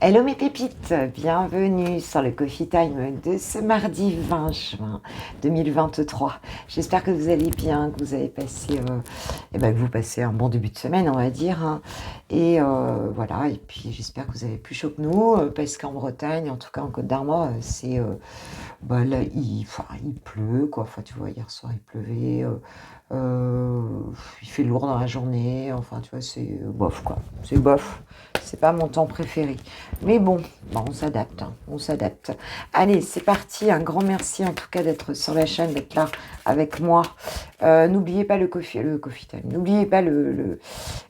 Hello mes pépites, bienvenue sur le Coffee Time de ce mardi 20 juin 2023. J'espère que vous allez bien, que vous avez passé, que vous passez un bon début de semaine, on va dire. Hein. Et voilà, et puis j'espère que vous avez plus chaud que nous, parce qu'en Bretagne, en tout cas en Côte d'Armor, c'est là, il pleut, quoi. Enfin, tu vois, hier soir il pleuvait. Il fait lourd dans la journée. Enfin, tu vois, c'est bof, quoi. C'est bof. C'est pas mon temps préféré. Mais bon, on s'adapte, hein, on s'adapte. Allez, c'est parti. Un grand merci en tout cas d'être sur la chaîne, d'être là avec moi. N'oubliez pas le coffee time. N'oubliez pas le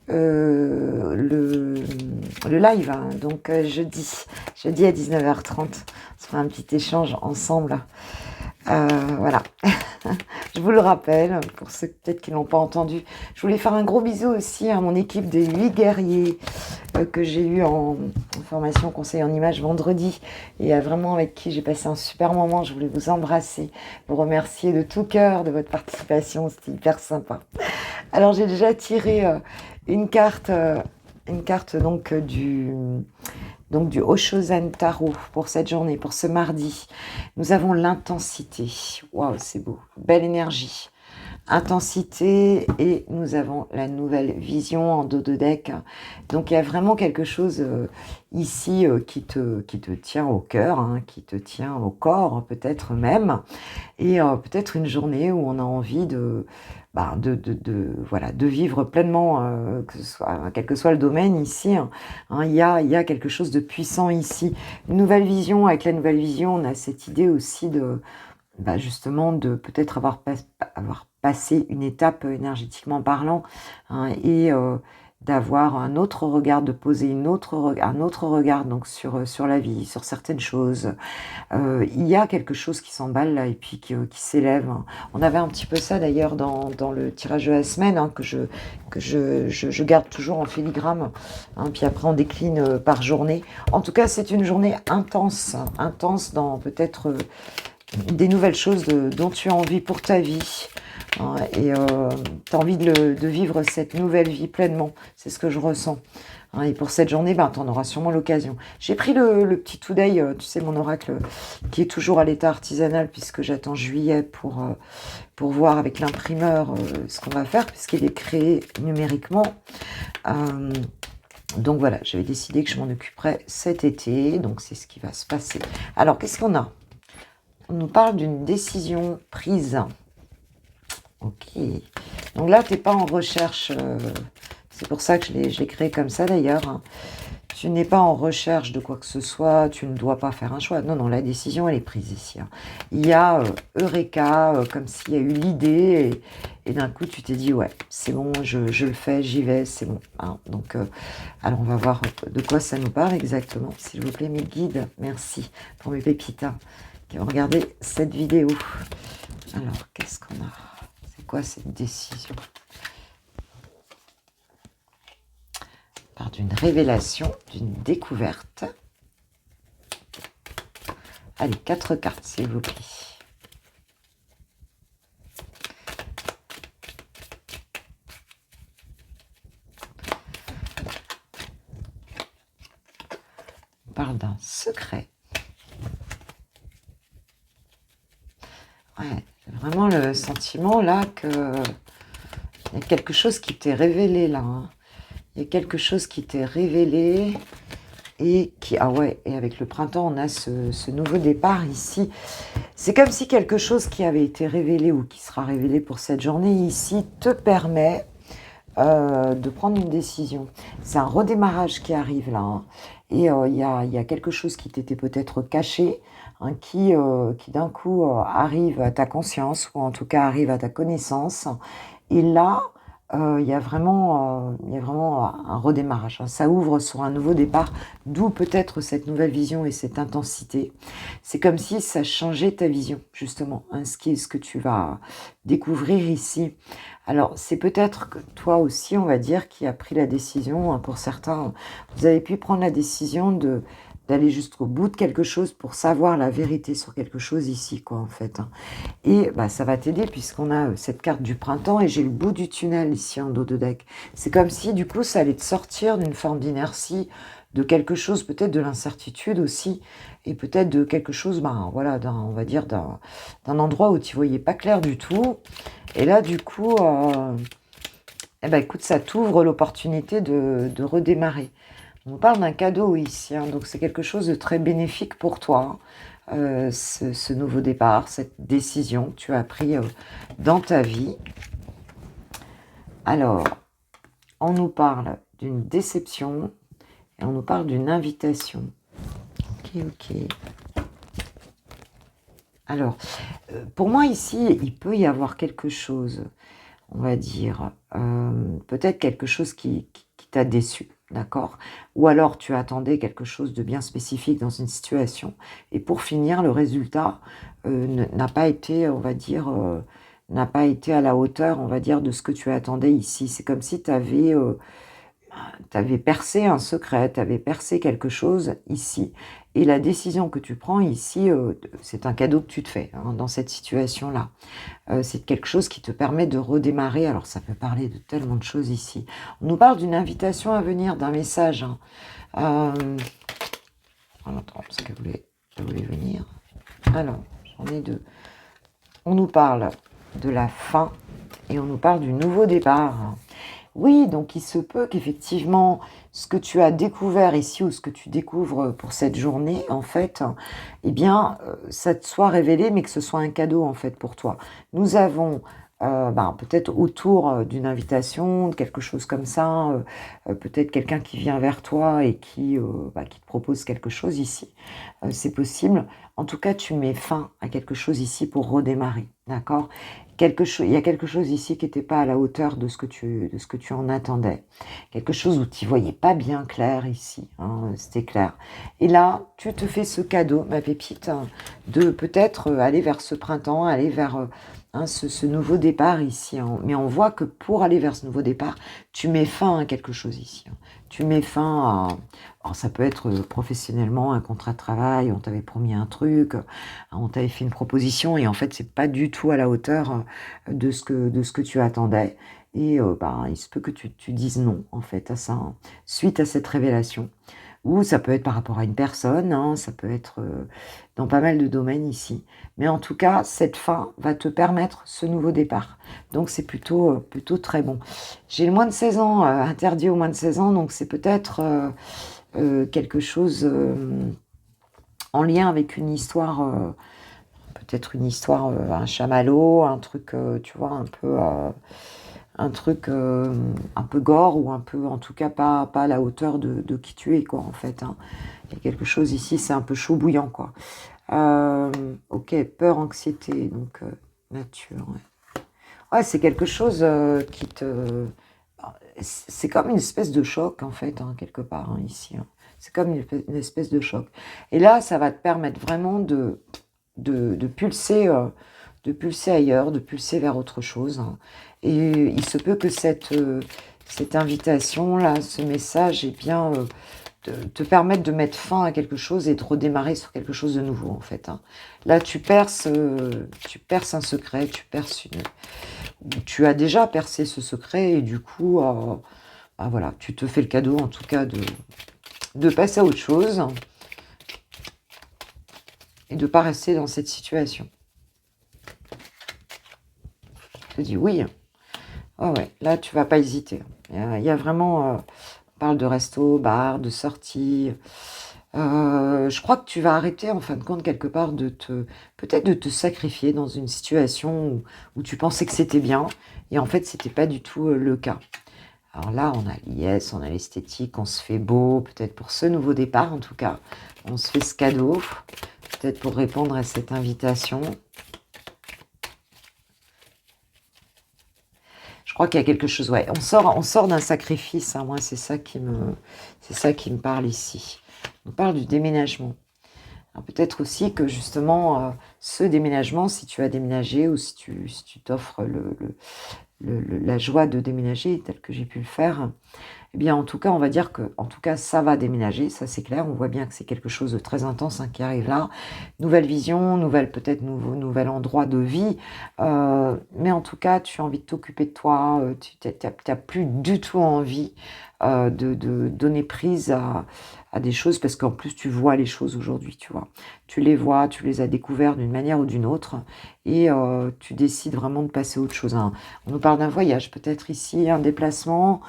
live. Hein. Donc jeudi à 19h30, on se fera un petit échange ensemble. Voilà, je vous le rappelle, pour ceux peut-être qui ne l'ont pas entendu, je voulais faire un gros bisou aussi à mon équipe des 8 guerriers que j'ai eu en formation conseil en images vendredi et vraiment avec qui j'ai passé un super moment. Je voulais vous embrasser, vous remercier de tout cœur de votre participation, c'était hyper sympa. Alors j'ai déjà tiré une carte donc du Oshozen Tarot pour cette journée, pour ce mardi. Nous avons l'intensité. Waouh, c'est beau. Belle énergie. Intensité et nous avons la nouvelle vision en dos de deck. Donc il y a vraiment quelque chose ici qui te tient au cœur, hein, qui te tient au corps peut-être même. Et peut-être une journée où on a envie de vivre pleinement, quel que soit le domaine ici. Hein, il y a quelque chose de puissant ici. Une nouvelle vision, avec la nouvelle vision, on a cette idée aussi justement de peut-être avoir passé une étape énergétiquement parlant, hein, et d'avoir un autre regard, de poser un autre regard donc sur la vie, sur certaines choses. Il y a quelque chose qui s'emballe là et puis qui s'élève. Hein. On avait un petit peu ça d'ailleurs dans le tirage de la semaine, hein, que je garde toujours en filigrane, hein, puis après on décline par journée. En tout cas, c'est une journée intense dans peut-être des nouvelles choses dont tu as envie pour ta vie. Hein, et tu as envie de vivre cette nouvelle vie pleinement. C'est ce que je ressens. Hein, et pour cette journée, tu en auras sûrement l'occasion. J'ai pris le petit today, tu sais, mon oracle, qui est toujours à l'état artisanal, puisque j'attends juillet pour voir avec l'imprimeur ce qu'on va faire, puisqu'il est créé numériquement. Donc voilà, j'avais décidé que je m'en occuperais cet été. Donc c'est ce qui va se passer. Alors, qu'est-ce qu'on a ? On nous parle d'une décision prise. Ok. Donc là, tu n'es pas en recherche. C'est pour ça que je l'ai créé comme ça d'ailleurs. Hein. Tu n'es pas en recherche de quoi que ce soit. Tu ne dois pas faire un choix. Non, la décision, elle est prise ici. Hein. Il y a Eureka, comme s'il y a eu l'idée. Et d'un coup, tu t'es dit, ouais, c'est bon, je le fais, j'y vais, c'est bon. Hein. Donc, alors, on va voir de quoi ça nous parle exactement. S'il vous plaît, mes guides, merci pour mes pépites. Hein. Regardez cette vidéo. Alors, qu'est-ce qu'on a ? C'est quoi cette décision ? Par d'une révélation, d'une découverte. Allez, 4 cartes, s'il vous plaît. On parle d'un secret. Ouais, c'est vraiment le sentiment là que il y a quelque chose qui t'est révélé là. Hein. Il y a quelque chose qui t'est révélé et qui... Ah ouais, et avec le printemps, on a ce nouveau départ ici. C'est comme si quelque chose qui avait été révélé ou qui sera révélé pour cette journée ici te permet de prendre une décision. C'est un redémarrage qui arrive là. Hein. Et il y a quelque chose qui t'était peut-être caché, hein, qui d'un coup arrive à ta conscience, ou en tout cas arrive à ta connaissance. Et là, il y a vraiment un redémarrage. Hein. Ça ouvre sur un nouveau départ, d'où peut-être cette nouvelle vision et cette intensité. C'est comme si ça changeait ta vision, justement. Hein, ce que tu vas découvrir ici. Alors, c'est peut-être que toi aussi, on va dire, qui a pris la décision, hein, pour certains, vous avez pu prendre la décision d'aller jusqu'au bout de quelque chose pour savoir la vérité sur quelque chose ici, quoi, en fait. Hein. Et ça va t'aider puisqu'on a cette carte du printemps et j'ai le bout du tunnel ici en dos de deck. C'est comme si, du coup, ça allait te sortir d'une forme d'inertie, de quelque chose, peut-être de l'incertitude aussi, et peut-être de quelque chose, ben voilà, on va dire d'un endroit où tu voyais pas clair du tout. Et là, du coup, eh ben, écoute, ça t'ouvre l'opportunité de redémarrer. On parle d'un cadeau ici, hein, donc c'est quelque chose de très bénéfique pour toi, hein, ce nouveau départ, cette décision que tu as prise dans ta vie. Alors, on nous parle d'une déception et on nous parle d'une invitation. Ok. Alors, pour moi ici, il peut y avoir quelque chose, on va dire, peut-être quelque chose qui t'a déçu, d'accord? Ou alors tu attendais quelque chose de bien spécifique dans une situation, et pour finir, le résultat n'a pas été, on va dire, n'a pas été à la hauteur, on va dire, de ce que tu attendais ici. C'est comme si tu avais percé un secret, tu avais percé quelque chose ici. Et la décision que tu prends ici, c'est un cadeau que tu te fais, hein, dans cette situation-là. C'est quelque chose qui te permet de redémarrer. Alors, ça peut parler de tellement de choses ici. On nous parle d'une invitation à venir, d'un message. Hein. Attends, parce qu'elle voulait venir. Alors, j'en ai deux. On nous parle de la fin et on nous parle du nouveau départ. Oui, donc il se peut qu'effectivement, ce que tu as découvert ici ou ce que tu découvres pour cette journée, en fait, eh bien, ça te soit révélé, mais que ce soit un cadeau, en fait, pour toi. Nous avons peut-être autour d'une invitation, de quelque chose comme ça, peut-être quelqu'un qui vient vers toi et qui te propose quelque chose ici. C'est possible. En tout cas, tu mets fin à quelque chose ici pour redémarrer, d'accord? Il y a quelque chose ici qui n'était pas à la hauteur de ce que tu en attendais. Quelque chose où tu ne voyais pas bien clair ici, hein, c'était clair. Et là, tu te fais ce cadeau, ma pépite, hein, de peut-être aller vers ce printemps, aller vers ce nouveau départ ici. Hein. Mais on voit que pour aller vers ce nouveau départ, tu mets fin à quelque chose ici. Hein. Tu mets fin à... Alors ça peut être professionnellement un contrat de travail, on t'avait promis un truc, on t'avait fait une proposition et en fait c'est pas du tout à la hauteur de ce que tu attendais. Et il se peut que tu dises non en fait à ça, hein, suite à cette révélation. Ou ça peut être par rapport à une personne, hein, ça peut être dans pas mal de domaines ici. Mais en tout cas, cette fin va te permettre ce nouveau départ. Donc c'est plutôt très bon. J'ai le moins de 16 ans, interdit au moins de 16 ans, donc c'est peut-être quelque chose en lien avec une histoire, peut-être une histoire, un chamallow, un truc, tu vois, un truc un peu gore, ou un peu, en tout cas, pas à la hauteur de qui tu es, quoi, en fait. Hein. Il y a quelque chose ici, c'est un peu chaud bouillant, quoi. Ok, peur, anxiété, donc nature. Ouais, c'est quelque chose qui te... C'est comme une espèce de choc, en fait, hein, quelque part, hein, ici. Hein. C'est comme une espèce de choc. Et là, ça va te permettre vraiment de pulser ailleurs, de pulser vers autre chose. Hein. Et il se peut que cette invitation-là, ce message, eh bien, te permette de mettre fin à quelque chose et de redémarrer sur quelque chose de nouveau, en fait. Hein. Là, tu perces un secret, tu as déjà percé ce secret, et du coup, voilà, tu te fais le cadeau, en tout cas, de passer à autre chose et de ne pas rester dans cette situation. Je te dis oui. Oh ouais, là, tu vas pas hésiter. Il y a vraiment... on parle de resto, bar, de sortie. Je crois que tu vas arrêter, en fin de compte, quelque part, peut-être de te sacrifier dans une situation où tu pensais que c'était bien, et en fait, c'était pas du tout le cas. Alors là, on a l'IS, on a l'esthétique, on se fait beau, peut-être pour ce nouveau départ, en tout cas. On se fait ce cadeau, peut-être pour répondre à cette invitation. Je crois qu'il y a quelque chose, ouais. On sort d'un sacrifice, hein. Moi, c'est ça qui me parle ici. On parle du déménagement. Peut-être aussi que justement, ce déménagement, si tu as déménagé, ou si tu t'offres la joie de déménager, telle que j'ai pu le faire, eh bien, en tout cas, on va dire que, en tout cas, ça va déménager, ça c'est clair. On voit bien que c'est quelque chose de très intense hein, qui arrive là. Nouvelle vision, peut-être nouvel endroit de vie. Mais en tout cas, tu as envie de t'occuper de toi. Tu n'as plus du tout envie de donner prise à des choses parce qu'en plus, tu vois les choses aujourd'hui, tu vois. Tu les vois, tu les as découvertes d'une manière ou d'une autre et tu décides vraiment de passer à autre chose. Hein. On nous parle d'un voyage, peut-être ici, un déplacement.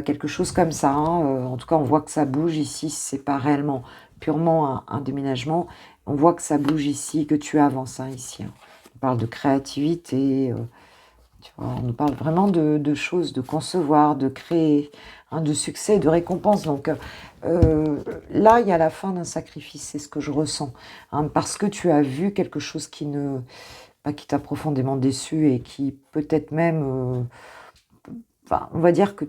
Quelque chose comme ça. Hein. En tout cas, on voit que ça bouge ici. C'est pas réellement purement un déménagement. On voit que ça bouge ici, que tu avances hein, ici. Hein. On parle de créativité. Tu vois, on nous parle vraiment de choses, de concevoir, de créer, hein, de succès, de récompense. Donc là, il y a la fin d'un sacrifice. C'est ce que je ressens. Hein, parce que tu as vu quelque chose qui t'a profondément déçu et qui peut-être même... Enfin, on va dire que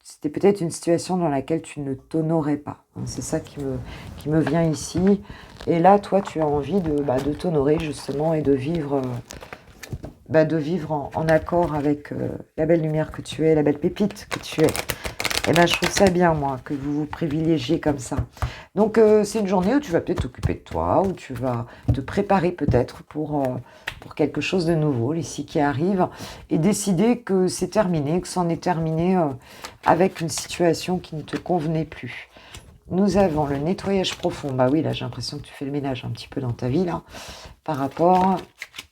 c'était peut-être une situation dans laquelle tu ne t'honorais pas. Hein, c'est ça qui me vient ici. Et là, toi, tu as envie de t'honorer justement et de vivre, en accord avec la belle lumière que tu es, la belle pépite que tu es. Et ben, je trouve ça bien, moi, que vous vous privilégiez comme ça. Donc, c'est une journée où tu vas peut-être t'occuper de toi, où tu vas te préparer peut-être pour quelque chose de nouveau, ici qui arrive, et décider que c'est terminé, que c'en est terminé avec une situation qui ne te convenait plus. Nous avons le nettoyage profond. Bah oui, là, j'ai l'impression que tu fais le ménage un petit peu dans ta vie, là, par rapport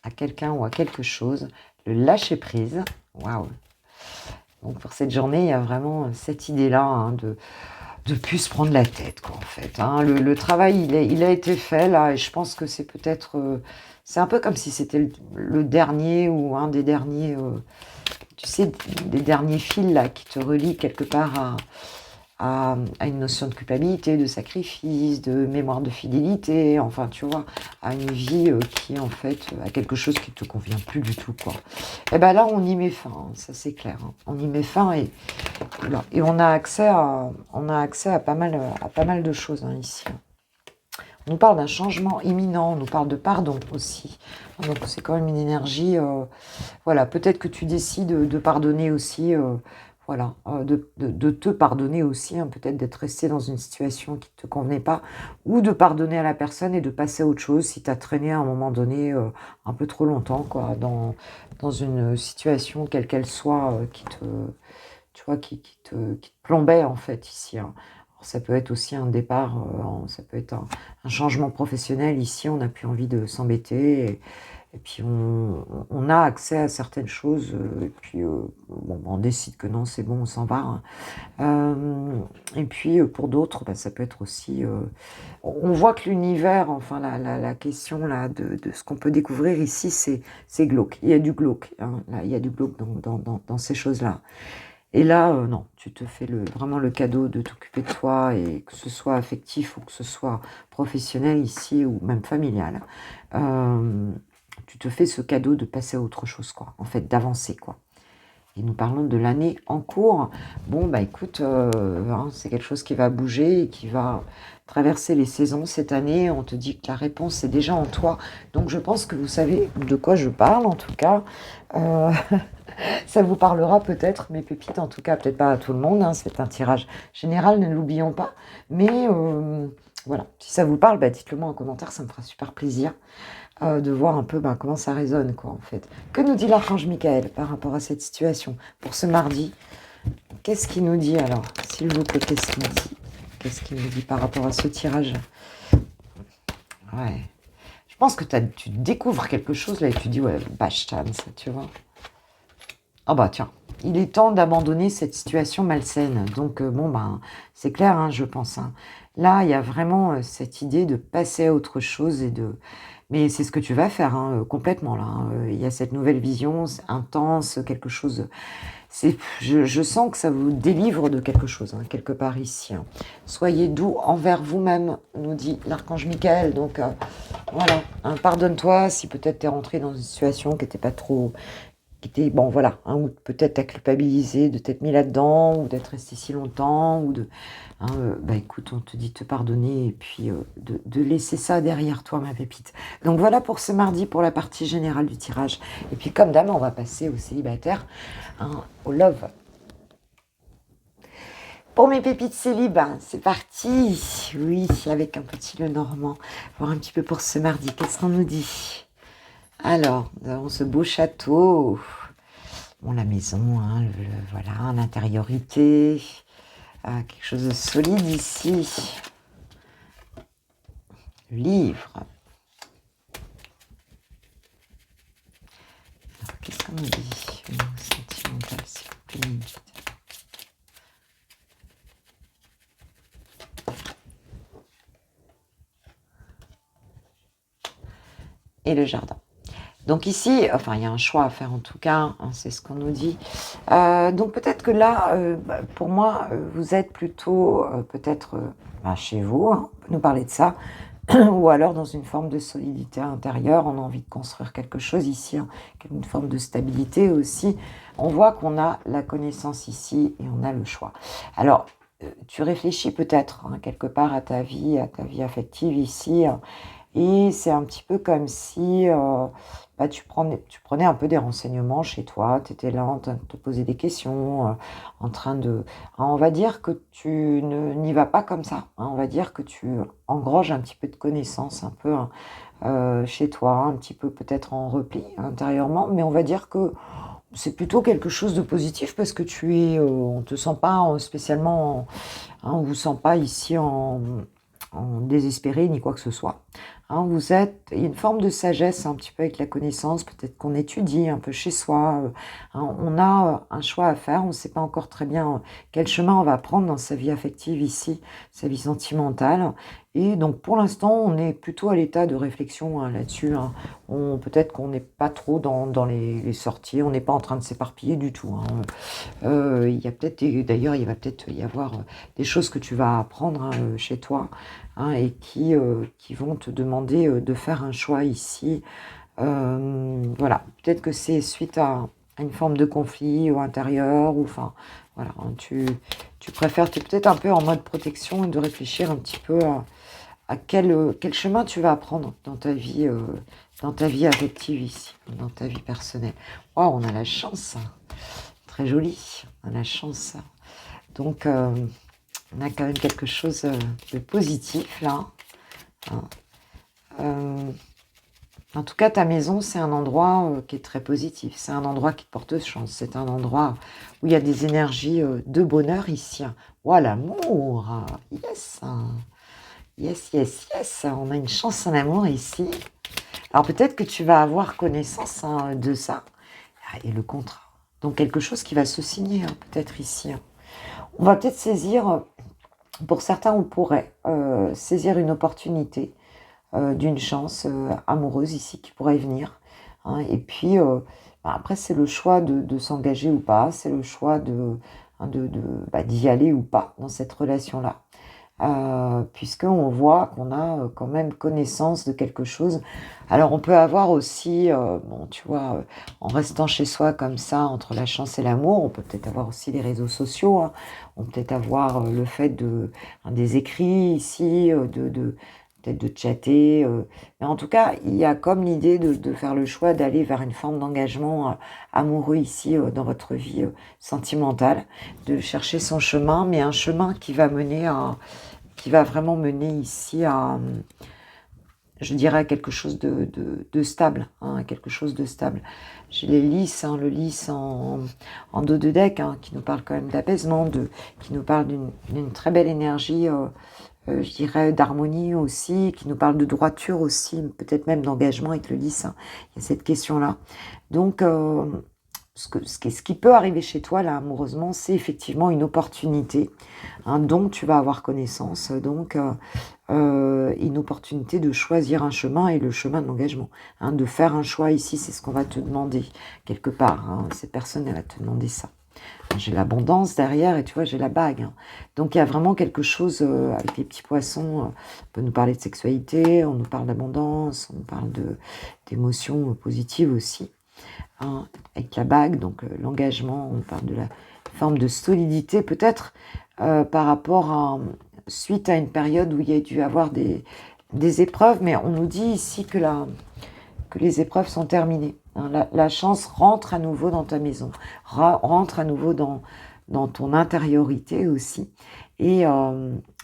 à quelqu'un ou à quelque chose. Le lâcher-prise. Waouh! Donc pour cette journée, il y a vraiment cette idée-là hein, de plus se prendre la tête, quoi, en fait. Hein. Le travail, il a été fait, là, et je pense que c'est peut-être... c'est un peu comme si c'était le dernier ou un des derniers... tu sais, des derniers fils, là, qui te relient quelque part à une notion de culpabilité, de sacrifice, de mémoire de fidélité, enfin, tu vois, à une vie qui, en fait, a quelque chose qui ne te convient plus du tout, quoi. Et bien là, on y met fin, hein, ça c'est clair. Hein. On y met fin et on a accès à pas mal de choses hein, ici. On nous parle d'un changement imminent, on nous parle de pardon aussi. Donc c'est quand même une énergie, voilà, peut-être que tu décides de pardonner aussi, voilà, de te pardonner aussi, hein, peut-être d'être resté dans une situation qui ne te convenait pas, ou de pardonner à la personne et de passer à autre chose si tu as traîné à un moment donné un peu trop longtemps, quoi, dans une situation quelle qu'elle soit, tu vois, qui te plombait en fait ici. Hein. Ça peut être aussi un départ, ça peut être un changement professionnel. Ici, on n'a plus envie de s'embêter. Et puis, on a accès à certaines choses. Et puis, bon, on décide que non, c'est bon, on s'en va. Hein. Et puis, pour d'autres, ça peut être aussi... on voit que l'univers, enfin, la question là, de ce qu'on peut découvrir ici, c'est glauque. Il y a du glauque. Hein. Là, il y a du glauque dans ces choses-là. Et là, non, tu te fais vraiment le cadeau de t'occuper de toi, et que ce soit affectif ou que ce soit professionnel ici, ou même familial. Tu te fais ce cadeau de passer à autre chose, quoi. En fait, d'avancer, quoi. Et nous parlons de l'année en cours. Bon, bah écoute, hein, c'est quelque chose qui va bouger et qui va traverser les saisons cette année. On te dit que la réponse est déjà en toi. Donc je pense que vous savez de quoi je parle, en tout cas. Ça vous parlera peut-être, mes pépites, en tout cas, peut-être pas à tout le monde. Hein, c'est un tirage général, ne l'oublions pas. Mais voilà, si ça vous parle, dites-le moi en commentaire, ça me fera super plaisir de voir un peu comment ça résonne, quoi, en fait. Que nous dit l'archange Michael par rapport à cette situation pour ce mardi? Qu'est-ce qu'il nous dit alors? S'il vous plaît, qu'est-ce qu'il dit? Qu'est-ce qu'il nous dit par rapport à ce tirage? Ouais. Je pense que tu découvres quelque chose là et tu dis, ouais, bâche ça, tu vois. Ah bah tiens, il est temps d'abandonner cette situation malsaine. Donc bon, c'est clair, hein, je pense. Hein. Là, il y a vraiment cette idée de passer à autre chose Mais c'est ce que tu vas faire, hein, complètement là. Hein. Il y a cette nouvelle vision intense, quelque chose... Je sens que ça vous délivre de quelque chose, hein, quelque part ici. Hein. Soyez doux envers vous-même, nous dit l'archange Michael. Donc voilà, hein, pardonne-toi si peut-être tu es rentré dans une situation qui n'était pas trop qui était, bon voilà, hein, ou peut-être t'as culpabilisé de t'être mis là-dedans, ou d'être resté si longtemps, ou de, hein, bah écoute, on te dit de te pardonner, et puis de laisser ça derrière toi, ma pépite. Donc voilà pour ce mardi, pour la partie générale du tirage. Et puis comme d'hab, on va passer au célibataire, hein, au love. Pour mes pépites célib, c'est parti. Oui, avec un petit Lenormand. Voir un petit peu pour ce mardi, qu'est-ce qu'on nous dit? Alors, nous avons ce beau château. Bon, la maison, hein, voilà, l'intériorité. Quelque chose de solide ici. Le livre. Alors, qu'est-ce qu'on nous dit? Sentimental, s'il vous plaît. Et le jardin. Donc ici, enfin, il y a un choix à faire en tout cas, hein, c'est ce qu'on nous dit. Donc peut-être que là, pour moi, vous êtes plutôt peut-être chez vous, hein, on peut nous parler de ça, ou alors dans une forme de solidité intérieure, on a envie de construire quelque chose ici, hein, une forme de stabilité aussi. On voit qu'on a la connaissance ici et on a le choix. Alors, tu réfléchis peut-être hein, quelque part à ta vie affective ici, hein, et c'est un petit peu comme si tu prenais un peu des renseignements chez toi, tu étais là en train de te poser des questions, en train de... On va dire que tu n'y vas pas comme ça, hein, on va dire que tu engranges un petit peu de connaissances, un peu chez toi, un petit peu peut-être en repli intérieurement, mais on va dire que c'est plutôt quelque chose de positif parce que on te sent pas spécialement, hein, on vous sent pas ici en désespéré ni quoi que ce soit. Hein, il y a une forme de sagesse un petit peu avec la connaissance, peut-être qu'on étudie un peu chez soi. Hein, on a un choix à faire, on ne sait pas encore très bien quel chemin on va prendre dans sa vie affective ici, sa vie sentimentale. Et donc pour l'instant, on est plutôt à l'état de réflexion hein, là-dessus. Hein. Peut-être qu'on n'est pas trop dans les sorties, on n'est pas en train de s'éparpiller du tout. Hein. Il y a peut-être, d'ailleurs, il va peut-être y avoir des choses que tu vas apprendre hein, chez toi hein, et qui vont te demander de faire un choix ici. Voilà, peut-être que c'est suite à une forme de conflit ou intérieur, ou enfin, voilà, hein, tu préfères, tu es peut-être un peu en mode protection et de réfléchir un petit peu à quel chemin tu vas prendre dans ta vie affective ici, dans ta vie personnelle. Waouh, on a la chance, très joli, on a la chance. Donc, on a quand même quelque chose de positif là. Hein. En tout cas, ta maison, c'est un endroit qui est très positif. C'est un endroit qui te porte chance. C'est un endroit où il y a des énergies de bonheur ici. Oh, l'amour! Yes! Yes, yes, yes! On a une chance en amour ici. Alors peut-être que tu vas avoir connaissance hein, de ça. Et le contrat. Donc quelque chose qui va se signer hein, peut-être ici. Hein. On va peut-être saisir, pour certains on pourrait saisir une opportunité d'une chance amoureuse ici qui pourrait venir. Hein. Et puis après c'est le choix de s'engager ou pas, c'est le choix d'y aller ou pas dans cette relation-là. Puisqu'on voit qu'on a quand même connaissance de quelque chose. Alors on peut avoir aussi, bon tu vois, en restant chez soi comme ça, entre la chance et l'amour, on peut peut-être avoir aussi les réseaux sociaux, hein. On peut peut-être avoir le fait des écrits ici, peut-être de chatter. Mais en tout cas, il y a comme l'idée de faire le choix d'aller vers une forme d'engagement amoureux ici dans votre vie sentimentale, de chercher son chemin, mais un chemin qui va vraiment mener ici à, je dirais, à quelque chose de stable, hein, quelque chose de stable. J'ai les lys, hein, le lys en dos de deck, hein, qui nous parle quand même d'apaisement, qui nous parle d'une très belle énergie, je dirais, d'harmonie aussi, qui nous parle de droiture aussi, peut-être même d'engagement avec le lys. Hein. Il y a cette question-là. Donc, ce qui peut arriver chez toi, là, amoureusement, c'est effectivement une opportunité hein, dont tu vas avoir connaissance. Donc, une opportunité de choisir un chemin et le chemin de l'engagement. Hein, de faire un choix ici, c'est ce qu'on va te demander quelque part. Hein, cette personne, elle va te demander ça. J'ai l'abondance derrière et tu vois, j'ai la bague. Hein. Donc, il y a vraiment quelque chose avec les petits poissons. On peut nous parler de sexualité, on nous parle d'abondance, on nous parle d'émotions positives aussi. Hein. avec la bague, donc l'engagement, on parle de la forme de solidité peut-être par rapport à, suite à une période où il y a dû avoir des épreuves, mais on nous dit ici que les épreuves sont terminées. Hein. La chance rentre à nouveau dans ta maison, rentre à nouveau dans ton intériorité aussi. Et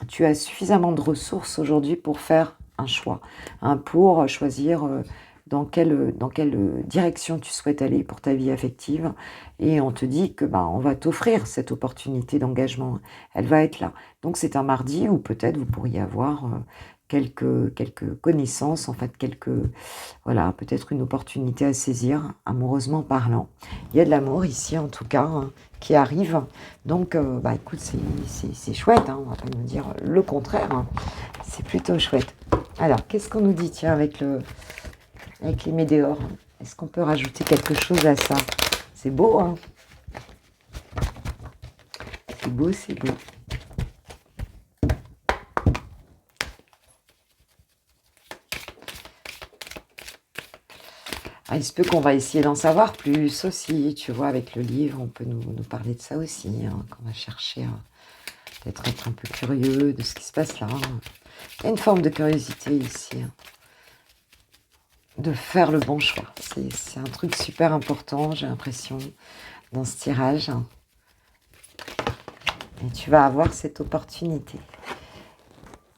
tu as suffisamment de ressources aujourd'hui pour faire un choix, hein, pour choisir dans quelle direction tu souhaites aller pour ta vie affective. Et on te dit que on va t'offrir cette opportunité d'engagement. Elle va être là. Donc c'est un mardi où peut-être vous pourriez avoir quelques connaissances, en fait, voilà, peut-être une opportunité à saisir, amoureusement parlant. Il y a de l'amour ici, en tout cas, hein, qui arrive. Donc, écoute, c'est chouette, hein, on va pas nous dire le contraire. Hein. C'est plutôt chouette. Alors, qu'est-ce qu'on nous dit, tiens, avec les météores? Est-ce qu'on peut rajouter quelque chose à ça? C'est beau, hein? C'est beau, c'est beau. Ah, il se peut qu'on va essayer d'en savoir plus aussi, tu vois, avec le livre, on peut nous parler de ça aussi, hein, qu'on va chercher à peut-être être un peu curieux de ce qui se passe là. Il y a une forme de curiosité ici, hein, de faire le bon choix. C'est un truc super important, j'ai l'impression, dans ce tirage. Hein. Et tu vas avoir cette opportunité.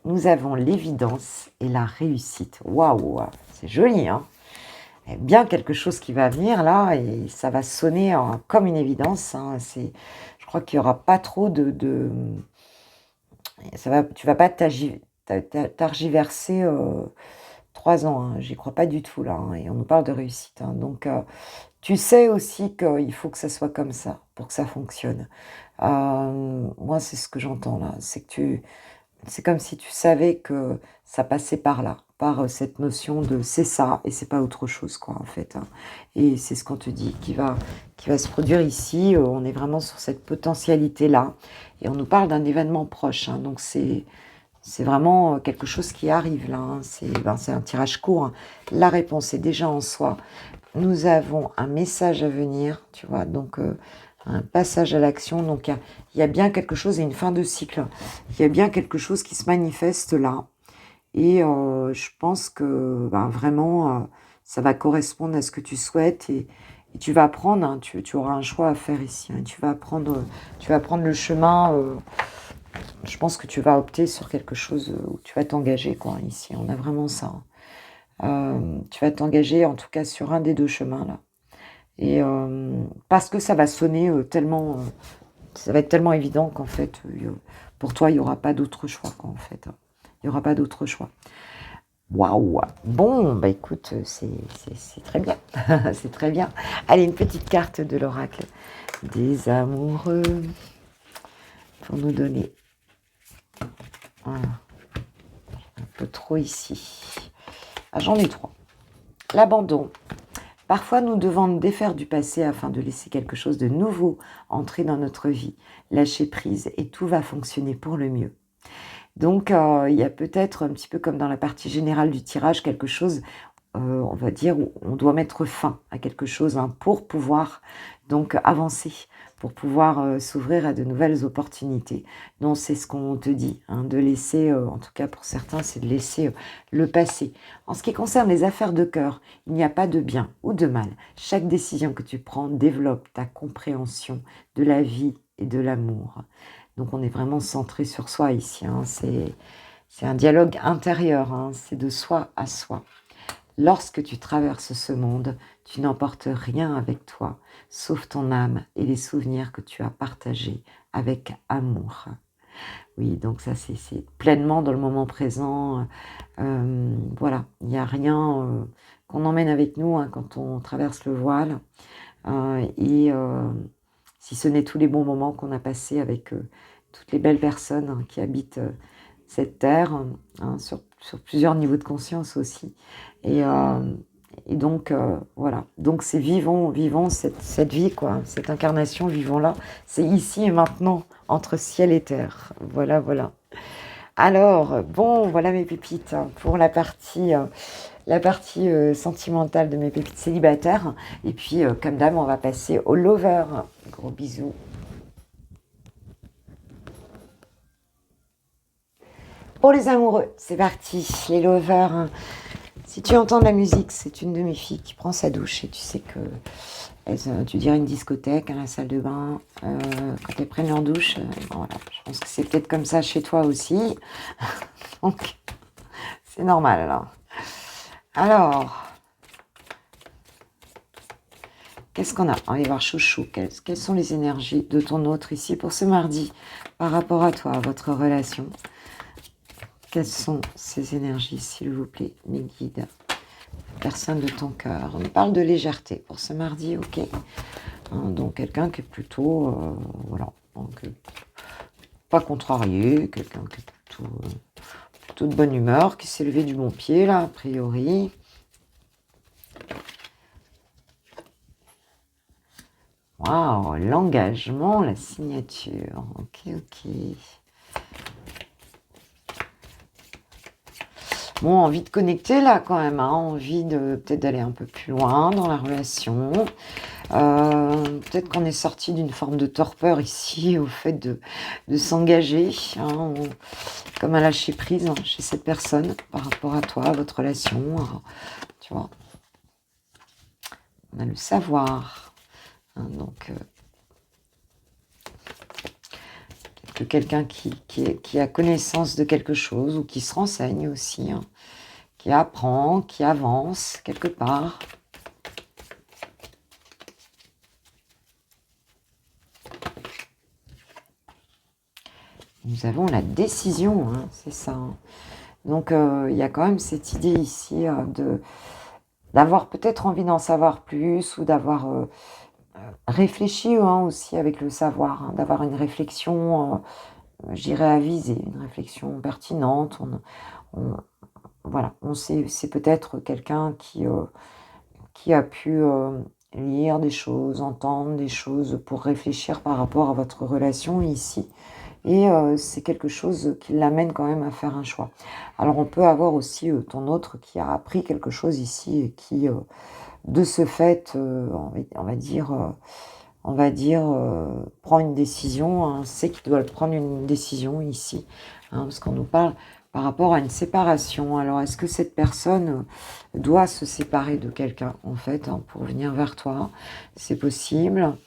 Nous avons l'évidence et la réussite. Waouh, c'est joli, hein? Il y a bien quelque chose qui va venir là et ça va sonner comme une évidence. Hein. Je crois qu'il n'y aura pas trop tu vas pas targiverser 3 ans. Hein. J'y crois pas du tout là. Hein. Et on nous parle de réussite. Hein. Donc tu sais aussi qu'il faut que ça soit comme ça pour que ça fonctionne. Moi, c'est ce que j'entends là. C'est comme si tu savais que ça passait par là, par cette notion de c'est ça et c'est pas autre chose, quoi, en fait. Hein. Et c'est ce qu'on te dit qui va se produire ici. On est vraiment sur cette potentialité-là. Et on nous parle d'un événement proche. Hein. Donc c'est vraiment quelque chose qui arrive là. Hein. C'est un tirage court. Hein. La réponse est déjà en soi. Nous avons un message à venir, tu vois, donc un passage à l'action. Donc il y a bien quelque chose et une fin de cycle. Il y a bien quelque chose qui se manifeste là. Et je pense que vraiment, ça va correspondre à ce que tu souhaites. Et tu vas prendre, hein, tu auras un choix à faire ici. Hein, tu vas prendre le chemin. Je pense que tu vas opter sur quelque chose où tu vas t'engager, quoi. Ici, on a vraiment ça. Tu vas t'engager, en tout cas, sur un des deux chemins, là. Et parce que ça va sonner tellement... ça va être tellement évident qu'en fait, pour toi, il n'y aura pas d'autre choix, quoi, en fait. Hein. Il n'y aura pas d'autre choix. Waouh! Bon, écoute, c'est très bien. C'est très bien. Allez, une petite carte de l'oracle des amoureux pour nous donner un peu trop ici. Ah, j'en ai 3. L'abandon. Parfois, nous devons nous défaire du passé afin de laisser quelque chose de nouveau entrer dans notre vie. Lâcher prise et tout va fonctionner pour le mieux. Donc, il y a peut-être un petit peu comme dans la partie générale du tirage, quelque chose, on va dire, où on doit mettre fin à quelque chose hein, pour pouvoir donc avancer, pour pouvoir s'ouvrir à de nouvelles opportunités. Donc, c'est ce qu'on te dit, hein, de laisser, en tout cas pour certains, c'est de laisser le passé. En ce qui concerne les affaires de cœur, il n'y a pas de bien ou de mal. Chaque décision que tu prends développe ta compréhension de la vie et de l'amour. Donc, on est vraiment centré sur soi ici. Hein. C'est un dialogue intérieur. Hein. C'est de soi à soi. Lorsque tu traverses ce monde, tu n'emportes rien avec toi, sauf ton âme et les souvenirs que tu as partagés avec amour. Oui, donc ça, c'est pleinement dans le moment présent. Voilà, il n'y a rien qu'on emmène avec nous hein, quand on traverse le voile. Si ce n'est tous les bons moments qu'on a passés avec toutes les belles personnes hein, qui habitent cette terre, hein, sur plusieurs niveaux de conscience aussi. Et donc, voilà. Donc, c'est vivons cette vie, quoi. Cette incarnation, vivons-la. C'est ici et maintenant, entre ciel et terre. Voilà, voilà. Alors, bon, voilà mes pépites hein, pour la partie la partie sentimentale de mes pépites célibataires. Et puis, comme d'hab, on va passer au lover. Gros bisous. Pour les amoureux, c'est parti. Les lovers, hein. Si tu entends de la musique, c'est une de mes filles qui prend sa douche. Et tu sais que tu dirais une discothèque, à la salle de bain, quand elles prennent leur douche. Voilà. Je pense que c'est peut-être comme ça chez toi aussi. Donc, c'est normal. Là. Alors, qu'est-ce qu'on a? On va voir chouchou. Quelles sont les énergies de ton autre ici pour ce mardi par rapport à toi, à votre relation? Quelles sont ces énergies, s'il vous plaît, mes guides? Personne de ton cœur. On parle de légèreté pour ce mardi, ok. Hein, donc quelqu'un qui est plutôt, voilà, donc, pas contrarié, quelqu'un qui est plutôt de bonne humeur, qui s'est levé du bon pied là, a priori. Waouh, l'engagement, la signature, ok. Bon, envie de connecter là quand même, hein, envie de peut-être d'aller un peu plus loin dans la relation. Peut-être qu'on est sorti d'une forme de torpeur ici au fait de s'engager, hein, comme un lâcher prise hein, chez cette personne par rapport à toi, à votre relation. Tu vois, on a le savoir. Hein, donc, que quelqu'un qui a connaissance de quelque chose ou qui se renseigne aussi, hein, qui apprend, qui avance quelque part. Nous avons la décision, hein, c'est ça. Hein. Donc, il y a quand même cette idée ici d'avoir peut-être envie d'en savoir plus ou d'avoir réfléchi hein, aussi avec le savoir, hein, d'avoir une réflexion, j'irais avisée, une réflexion pertinente. Voilà, on sait, c'est peut-être quelqu'un qui a pu lire des choses, entendre des choses pour réfléchir par rapport à votre relation ici. Et c'est quelque chose qui l'amène quand même à faire un choix. Alors on peut avoir aussi ton autre qui a appris quelque chose ici et qui, de ce fait, on va dire, prend une décision, hein, sait qu'il doit prendre une décision ici, hein, parce qu'on nous parle par rapport à une séparation. Alors est-ce que cette personne doit se séparer de quelqu'un en fait hein, pour venir vers toi? C'est possible.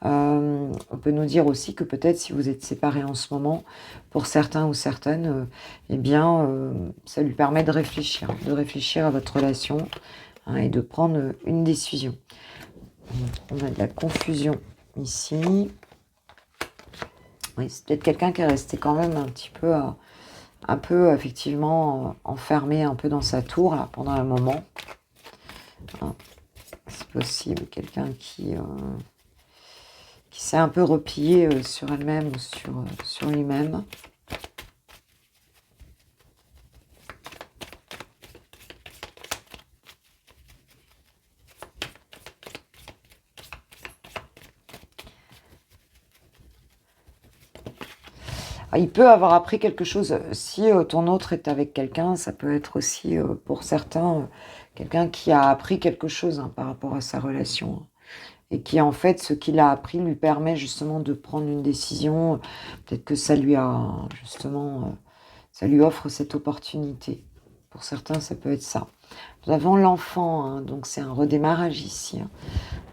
On peut nous dire aussi que peut-être si vous êtes séparés en ce moment, pour certains ou certaines, eh bien, ça lui permet de réfléchir à votre relation hein, et de prendre une décision. On a de la confusion ici. Oui, c'est peut-être quelqu'un qui est resté quand même un peu effectivement enfermé un peu dans sa tour là, pendant un moment. Hein, c'est possible, quelqu'un qui s'est un peu replié sur elle-même ou sur lui-même. Il peut avoir appris quelque chose. Si ton autre est avec quelqu'un, ça peut être aussi, pour certains, quelqu'un qui a appris quelque chose hein, par rapport à sa relation. Et qui, en fait, ce qu'il a appris lui permet justement de prendre une décision. Peut-être que ça lui a, justement, ça lui offre cette opportunité. Pour certains, ça peut être ça. Nous avons l'enfant, hein, donc c'est un redémarrage ici.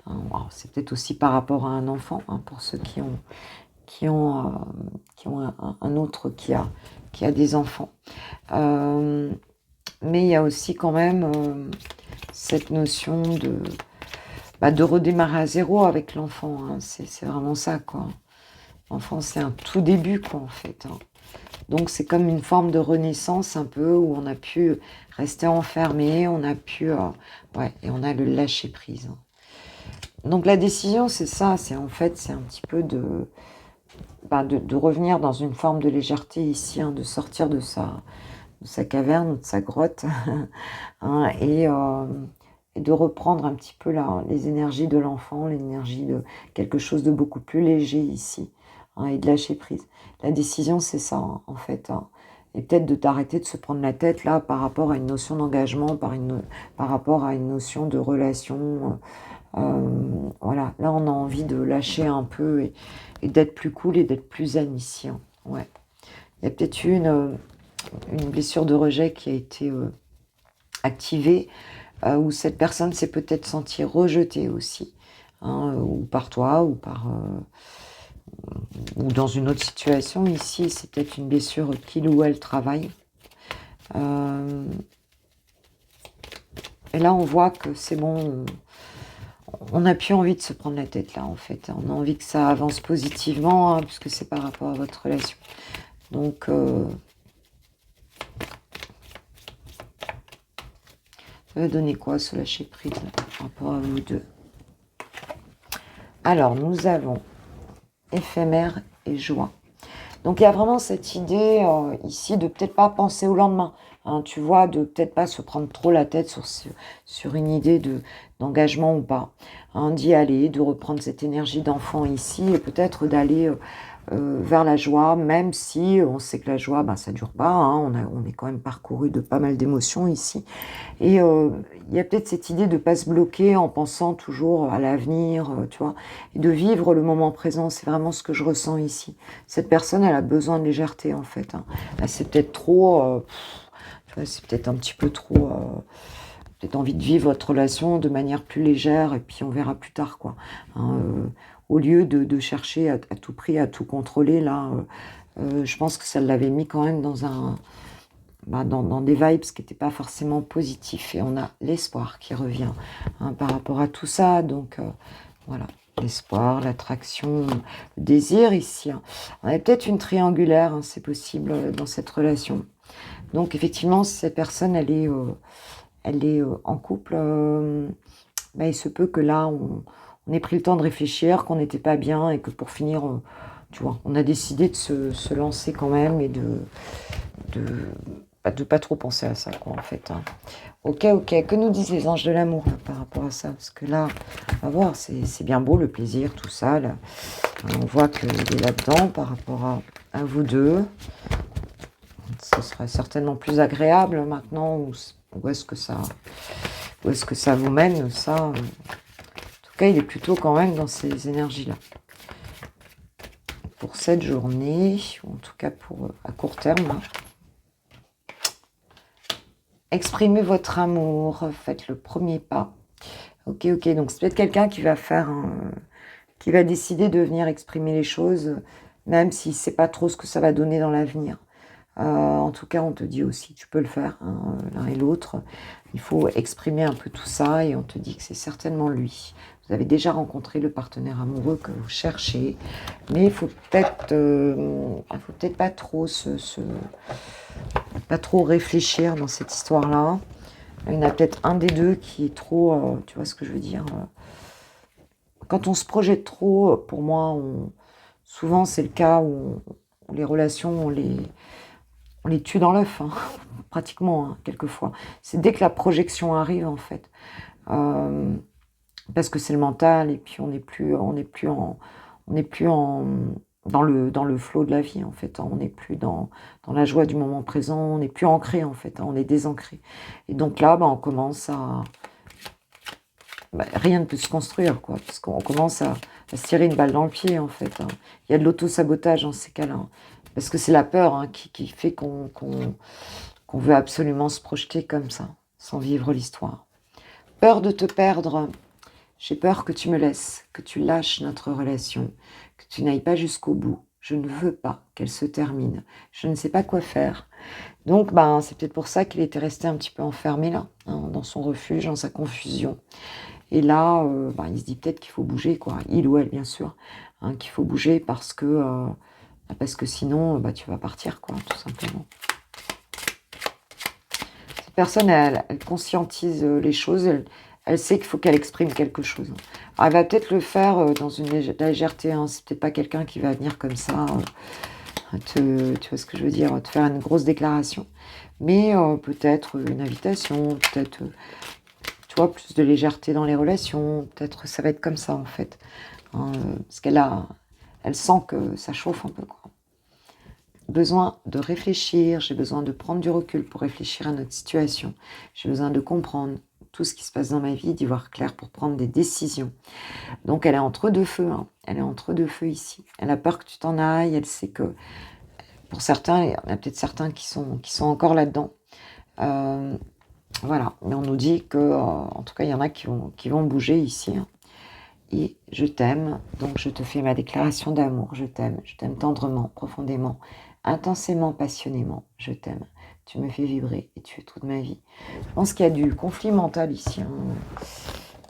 Hein. C'est peut-être aussi par rapport à un enfant, hein, pour ceux qui ont un autre qui a des enfants. Mais il y a aussi quand même cette notion de redémarrer à zéro avec l'enfant. Hein. C'est vraiment ça, quoi. L'enfant, c'est un tout début, quoi, en fait. Hein. Donc, c'est comme une forme de renaissance, un peu, où on a pu rester enfermé, on a pu... et on a le lâcher-prise. Hein. Donc, la décision, c'est ça. C'est un petit peu de revenir dans une forme de légèreté ici, hein, de sortir de sa caverne, de sa grotte, hein, et de reprendre un petit peu les énergies de l'enfant, l'énergie de quelque chose de beaucoup plus léger ici, hein, et de lâcher prise. La décision, c'est ça, hein, en fait. Hein. et peut-être de t'arrêter de se prendre la tête là par rapport à une notion d'engagement, par rapport à une notion de relation. Voilà, là on a envie de lâcher un peu et d'être plus cool et d'être plus zen ici. Hein. Ouais. Il y a peut-être eu une blessure de rejet qui a été activée, où cette personne s'est peut-être sentie rejetée aussi, hein, ou par toi, ou dans une autre situation. Ici, c'est peut-être une blessure qu'il ou elle travaille. Et là, on voit que c'est bon, on n'a plus envie de se prendre la tête là, en fait. On a envie que ça avance positivement, hein, puisque c'est par rapport à votre relation. Donc, ça va donner quoi, ce lâcher prise là, par rapport à vous deux? Alors, nous avons éphémère et joie. Donc, il y a vraiment cette idée ici de peut-être pas penser au lendemain. Hein, tu vois, de peut-être pas se prendre trop la tête sur une idée d'engagement ou pas. Hein, d'y aller, de reprendre cette énergie d'enfant ici et peut-être d'aller vers la joie, même si on sait que la joie, ben, ça dure pas. Hein, on est quand même parcouru de pas mal d'émotions ici. Et il y a peut-être cette idée de ne pas se bloquer en pensant toujours à l'avenir, tu vois, et de vivre le moment présent. C'est vraiment ce que je ressens ici. Cette personne, elle a besoin de légèreté, en fait. Hein. C'est peut-être trop... tu vois, c'est peut-être un petit peu trop... peut-être envie de vivre votre relation de manière plus légère, et puis on verra plus tard, quoi. Hein, au lieu de chercher à tout prix, à tout contrôler, là, je pense que ça l'avait mis quand même dans des vibes qui n'étaient pas forcément positifs. Et on a l'espoir qui revient, hein, par rapport à tout ça. Donc, voilà, l'espoir, l'attraction, le désir ici. Hein. On a peut-être une triangulaire, hein, c'est possible, dans cette relation. Donc, effectivement, si cette personne, elle est en couple, ben, il se peut que là, on ait pris le temps de réfléchir, qu'on n'était pas bien et que pour finir, tu vois, on a décidé de se lancer quand même et de pas trop penser à ça, quoi, en fait. Hein. Ok, que nous disent les anges de l'amour là, par rapport à ça? Parce que là, on va voir, c'est bien beau, le plaisir, tout ça. Là. On voit qu'il est là-dedans par rapport à vous deux. Ce serait certainement plus agréable maintenant, où est-ce que ça vous mène, ça? En tout cas, il est plutôt quand même dans ces énergies-là. Pour cette journée, ou en tout cas pour à court terme, hein. Exprimez votre amour, faites le premier pas. Ok, donc c'est peut-être quelqu'un qui va qui va décider de venir exprimer les choses, même s'il ne sait pas trop ce que ça va donner dans l'avenir. En tout cas, on te dit aussi, tu peux le faire, hein, l'un et l'autre. Il faut exprimer un peu tout ça et on te dit que c'est certainement lui. Vous avez déjà rencontré le partenaire amoureux que vous cherchez, mais il faut peut-être pas trop réfléchir dans cette histoire-là. Il y en a peut-être un des deux qui est trop, tu vois ce que je veux dire. Quand on se projette trop, pour moi, souvent c'est le cas où les relations, on les tue dans l'œuf, hein, pratiquement, hein, quelquefois. C'est dès que la projection arrive, en fait. Parce que c'est le mental, et puis on n'est plus dans le flow de la vie, en fait. Hein. On n'est plus dans la joie du moment présent, on n'est plus ancré, en fait. Hein. On est désancré. Et donc là, on commence à... rien ne peut se construire, quoi, parce qu'on commence à se tirer une balle dans le pied, en fait. Hein. Il y a de l'auto-sabotage dans ces cas-là. Hein. Parce que c'est la peur, hein, qui fait qu'on veut absolument se projeter comme ça, sans vivre l'histoire. Peur de te perdre. J'ai peur que tu me laisses, que tu lâches notre relation, que tu n'ailles pas jusqu'au bout. Je ne veux pas qu'elle se termine. Je ne sais pas quoi faire. Donc, c'est peut-être pour ça qu'il était resté un petit peu enfermé là, hein, dans son refuge, dans sa confusion. Et là, il se dit peut-être qu'il faut bouger, quoi. Il ou elle, bien sûr, hein, qu'il faut bouger parce que sinon, tu vas partir, quoi, tout simplement. Cette personne, elle conscientise les choses, elle sait qu'il faut qu'elle exprime quelque chose. Alors, elle va peut-être le faire dans une légèreté, hein. C'est peut-être pas quelqu'un qui va venir comme ça, tu vois ce que je veux dire, te faire une grosse déclaration. Mais peut-être une invitation, peut-être, tu vois, plus de légèreté dans les relations, peut-être ça va être comme ça, en fait. Hein, parce elle sent que ça chauffe un peu, quoi. besoin de réfléchir, j'ai besoin de prendre du recul pour réfléchir à notre situation. J'ai besoin de comprendre tout ce qui se passe dans ma vie, d'y voir clair pour prendre des décisions. Donc elle est entre deux feux, hein. Elle est entre deux feux ici. Elle a peur que tu t'en ailles, elle sait que pour certains, il y en a peut-être certains qui sont encore là-dedans. Voilà, mais on nous dit que, en tout cas, il y en a qui vont bouger ici, hein. Et je t'aime, donc je te fais ma déclaration d'amour. Je t'aime tendrement, profondément, intensément, passionnément. Je t'aime. Tu me fais vibrer et tu es toute ma vie. Je pense qu'il y a du conflit mental ici, hein.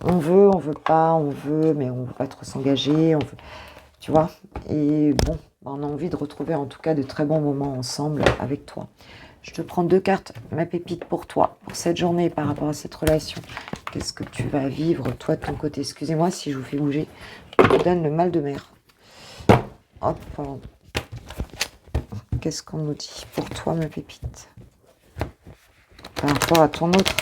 On veut pas, on veut, mais on veut pas trop s'engager. On veut, tu vois. Et bon, on a envie de retrouver en tout cas de très bons moments ensemble avec toi. Je te prends 2 cartes, ma pépite pour toi, pour cette journée par rapport à cette relation. Qu'est-ce que tu vas vivre, toi, de ton côté? Excusez-moi si je vous fais bouger. Je vous donne le mal de mer. Hop. Qu'est-ce qu'on nous dit pour toi, ma pépite? Par rapport à ton autre.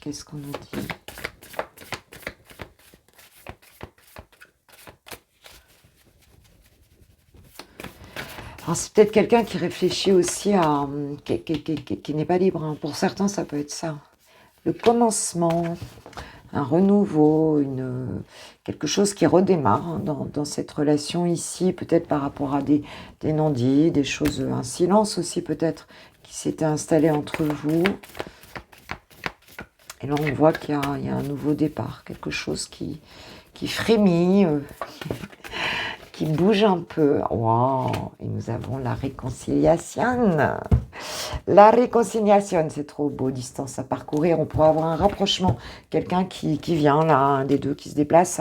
Qu'est-ce qu'on nous dit? Alors, c'est peut-être quelqu'un qui réfléchit aussi à... qui n'est pas libre, hein. Pour certains, ça peut être ça. Le commencement, un renouveau, quelque chose qui redémarre, hein, dans cette relation ici, peut-être par rapport à des non-dits, des choses, un silence aussi peut-être, qui s'était installé entre vous. Et là, on voit qu'il y a un nouveau départ, quelque chose qui frémit, qui bouge un peu. Wow. Et nous avons la réconciliation. La réconciliation, c'est trop beau, distance à parcourir. On pourrait avoir un rapprochement, quelqu'un qui vient là, un des deux qui se déplace.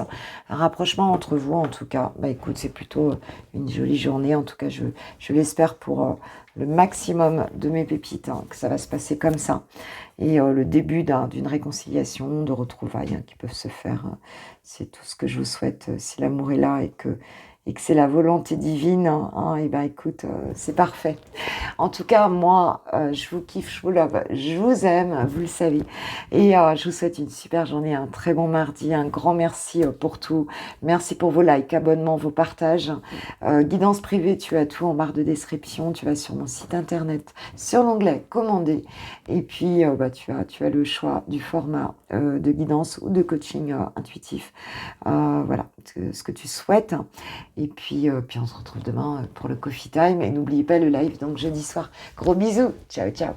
Un rapprochement entre vous, en tout cas. Bah écoute, c'est plutôt une jolie journée. En tout cas, je l'espère pour le maximum de mes pépites, hein, que ça va se passer comme ça. Et le début d'une réconciliation, de retrouvailles, hein, qui peuvent se faire. C'est tout ce que je vous souhaite. Si l'amour est là et que c'est la volonté divine, hein, et ben écoute, c'est parfait. En tout cas, moi, je vous kiffe, je vous love, je vous aime, vous le savez. Et je vous souhaite une super journée, un très bon mardi, un grand merci pour tout. Merci pour vos likes, abonnements, vos partages. Guidance privée, tu as tout en barre de description. Tu vas sur mon site internet, sur l'onglet commander. Et puis, tu as le choix du format de guidance ou de coaching intuitif. Voilà, ce que tu souhaites. Et puis on se retrouve demain pour le coffee time. Et n'oubliez pas le live, donc jeudi soir. Gros bisous. Ciao, ciao.